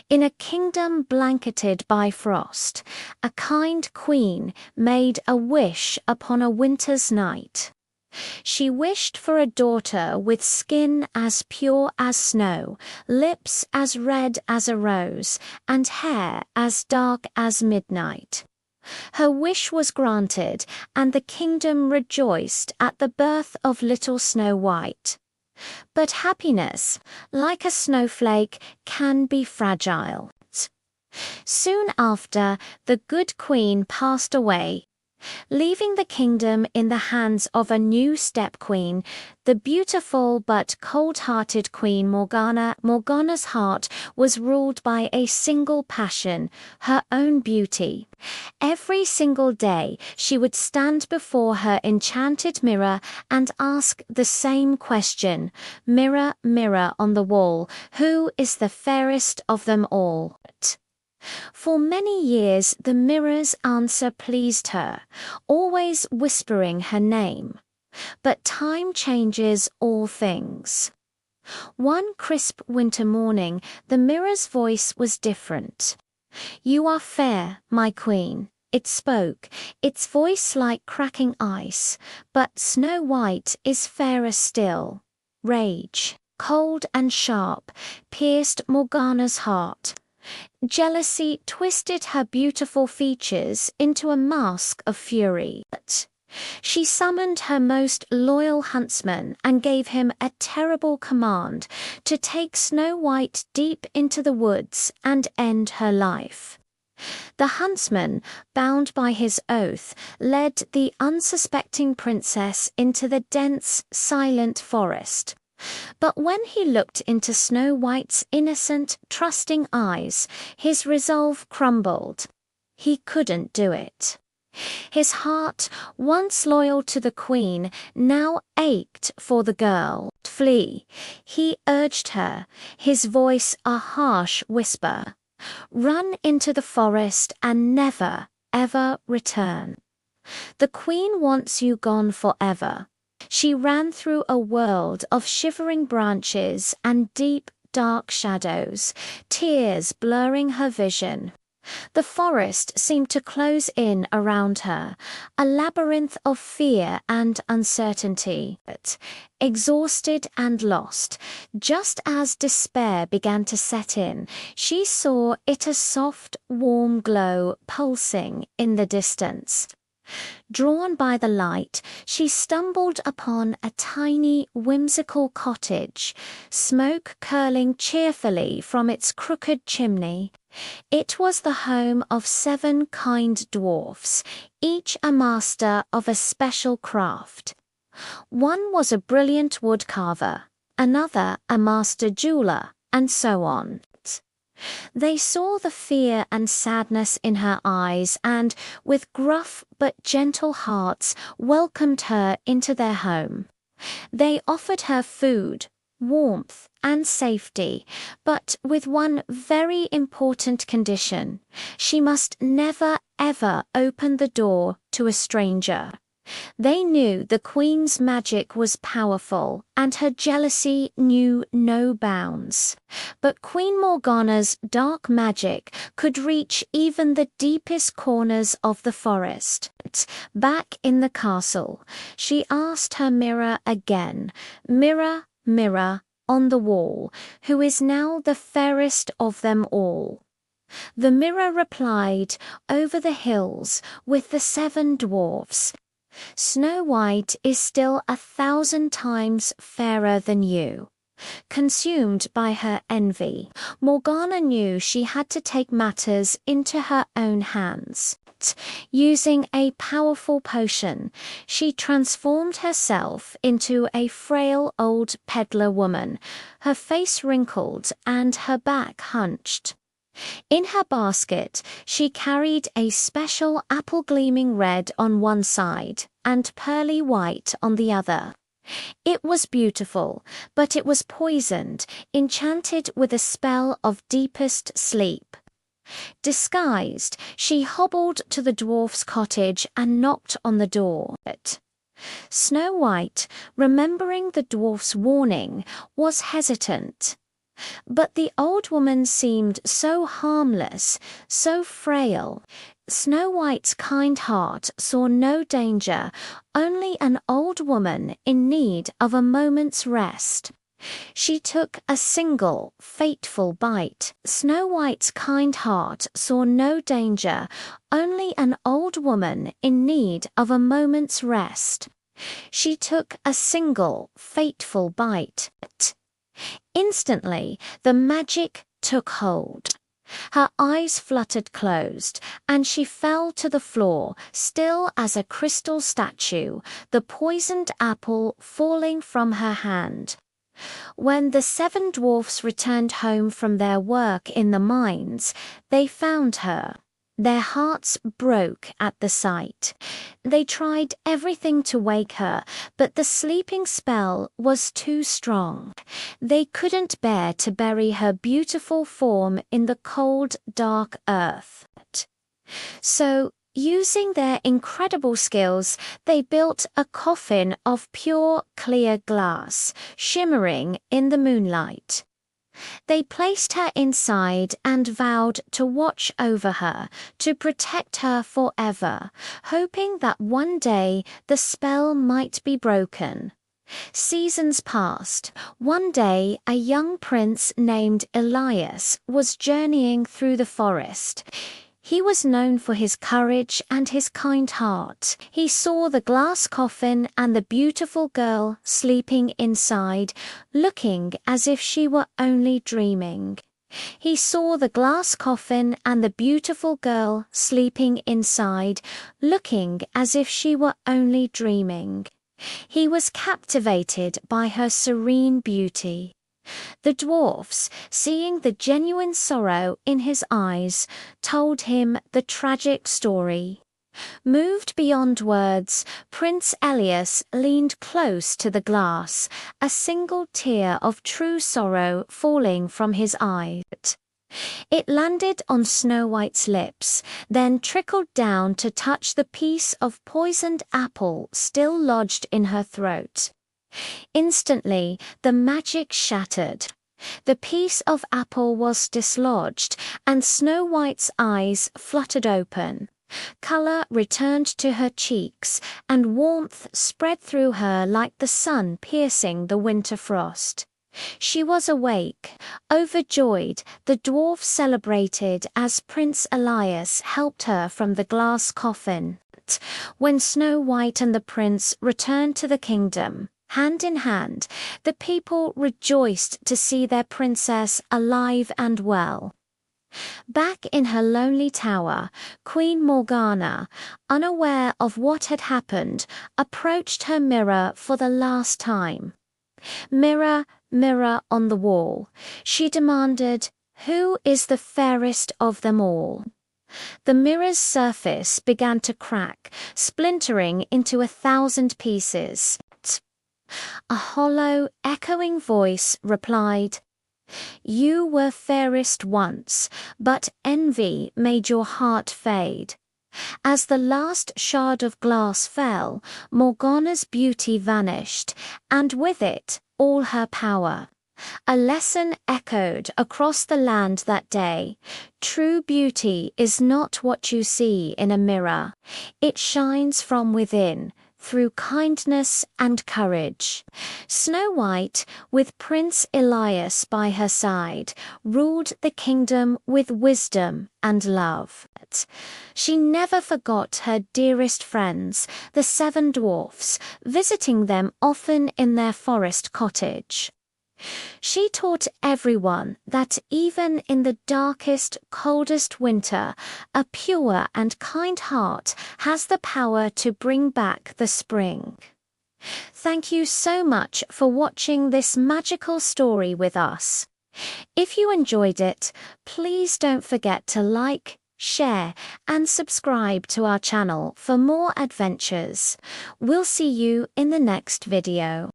In a kingdom blanketed by frost, a kind queen made a wish upon a winter's night. She wished for a daughter with skin as pure as snow, lips as red as a rose, and hair as dark as midnight. Her wish was granted, and the kingdom rejoiced at the birth of little Snow White. But happiness, like a snowflake, can be fragile. Soon after, the good queen passed away, leaving the kingdom in the hands of a new step-queen, the beautiful but cold-hearted Queen Morgana. Morgana's heart was ruled by a single passion, her own beauty. Every single day she would stand before her enchanted mirror and ask the same question, "Mirror, mirror on the wall, who is the fairest of them all?" For many years the mirror's answer pleased her, always whispering her name. But time changes all things. One crisp winter morning, the mirror's voice was different. "You are fair, my queen," it spoke, its voice like cracking ice, "but Snow White is fairer still." Rage, cold and sharp, pierced Morgana's heart. Jealousy twisted her beautiful features into a mask of fury. She summoned her most loyal huntsman and gave him a terrible command to take Snow White deep into the woods and end her life. The huntsman, bound by his oath, led the unsuspecting princess into the dense, silent forest. But when he looked into Snow White's innocent, trusting eyes, his resolve crumbled. He couldn't do it. His heart, once loyal to the queen, now ached for the girl. "Flee," he urged her, his voice a harsh whisper. "Run into the forest and never, ever return. The queen wants you gone forever." She ran through a world of shivering branches and deep, dark shadows, tears blurring her vision. The forest seemed to close in around her, a labyrinth of fear and uncertainty. Exhausted and lost, just as despair began to set in, she saw it a soft, warm glow pulsing in the distance. Drawn by the light, she stumbled upon a tiny, whimsical cottage, smoke curling cheerfully from its crooked chimney. It was the home of 7 kind dwarfs, each a master of a special craft. One was a brilliant woodcarver, another a master jeweler, and so on. They saw the fear and sadness in her eyes and, with gruff but gentle hearts, welcomed her into their home. They offered her food, warmth, and safety, but with one very important condition: she must never ever open the door to a stranger. They knew the queen's magic was powerful, and her jealousy knew no bounds. But Queen Morgana's dark magic could reach even the deepest corners of the forest. Back in the castle, she asked her mirror again, "Mirror, mirror on the wall, who is now the fairest of them all?" The mirror replied, "Over the hills, with the 7 dwarfs, Snow White is still 1,000 times fairer than you." Consumed by her envy, Morgana knew she had to take matters into her own hands. Using a powerful potion, she transformed herself into a frail old peddler woman, her face wrinkled and her back hunched. In her basket, she carried a special apple gleaming red on one side and pearly white on the other. It was beautiful, but it was poisoned, enchanted with a spell of deepest sleep. Disguised, she hobbled to the dwarf's cottage and knocked on the door. Snow White, remembering the dwarf's warning, was hesitant. But the old woman seemed so harmless, so frail. Snow White's kind heart saw no danger, only an old woman in need of a moment's rest. She took a single, fateful bite. Snow White's kind heart saw no danger, only an old woman in need of a moment's rest. She took a single, fateful bite. Instantly, the magic took hold. Her eyes fluttered closed, and she fell to the floor, still as a crystal statue, the poisoned apple falling from her hand. When the 7 dwarfs returned home from their work in the mines, they found her. Their hearts broke at the sight. They tried everything to wake her, but the sleeping spell was too strong. They couldn't bear to bury her beautiful form in the cold, dark earth. So, using their incredible skills, they built a coffin of pure, clear glass, shimmering in the moonlight. They placed her inside and vowed to watch over her, to protect her forever, hoping that one day the spell might be broken. Seasons passed. One day, a young prince named Elias was journeying through the forest. He was known for his courage and his kind heart. He saw the glass coffin and the beautiful girl sleeping inside, looking as if she were only dreaming. He saw the glass coffin and the beautiful girl sleeping inside, looking as if she were only dreaming. He was captivated by her serene beauty. The dwarfs, seeing the genuine sorrow in his eyes, told him the tragic story. Moved beyond words, Prince Elias leaned close to the glass, a single tear of true sorrow falling from his eye. It landed on Snow White's lips, then trickled down to touch the piece of poisoned apple still lodged in her throat. Instantly, the magic shattered. The piece of apple was dislodged, and Snow White's eyes fluttered open. Color returned to her cheeks, and warmth spread through her like the sun piercing the winter frost. She was awake. Overjoyed, the dwarfs celebrated as Prince Elias helped her from the glass coffin. When Snow White and the prince returned to the kingdom, hand in hand, the people rejoiced to see their princess alive and well. Back in her lonely tower, Queen Morgana, unaware of what had happened, approached her mirror for the last time. "Mirror, mirror on the wall," she demanded, "who is the fairest of them all?" The mirror's surface began to crack, splintering into 1,000 pieces. A hollow, echoing voice replied, "You were fairest once, but envy made your heart fade." As the last shard of glass fell, Morgana's beauty vanished, and with it, all her power. A lesson echoed across the land that day. True beauty is not what you see in a mirror. It shines from within, through kindness and courage. Snow White, with Prince Elias by her side, ruled the kingdom with wisdom and love. She never forgot her dearest friends, the 7 dwarfs, visiting them often in their forest cottage. She taught everyone that even in the darkest, coldest winter, a pure and kind heart has the power to bring back the spring. Thank you so much for watching this magical story with us. If you enjoyed it, please don't forget to like, share, and subscribe to our channel for more adventures. We'll see you in the next video.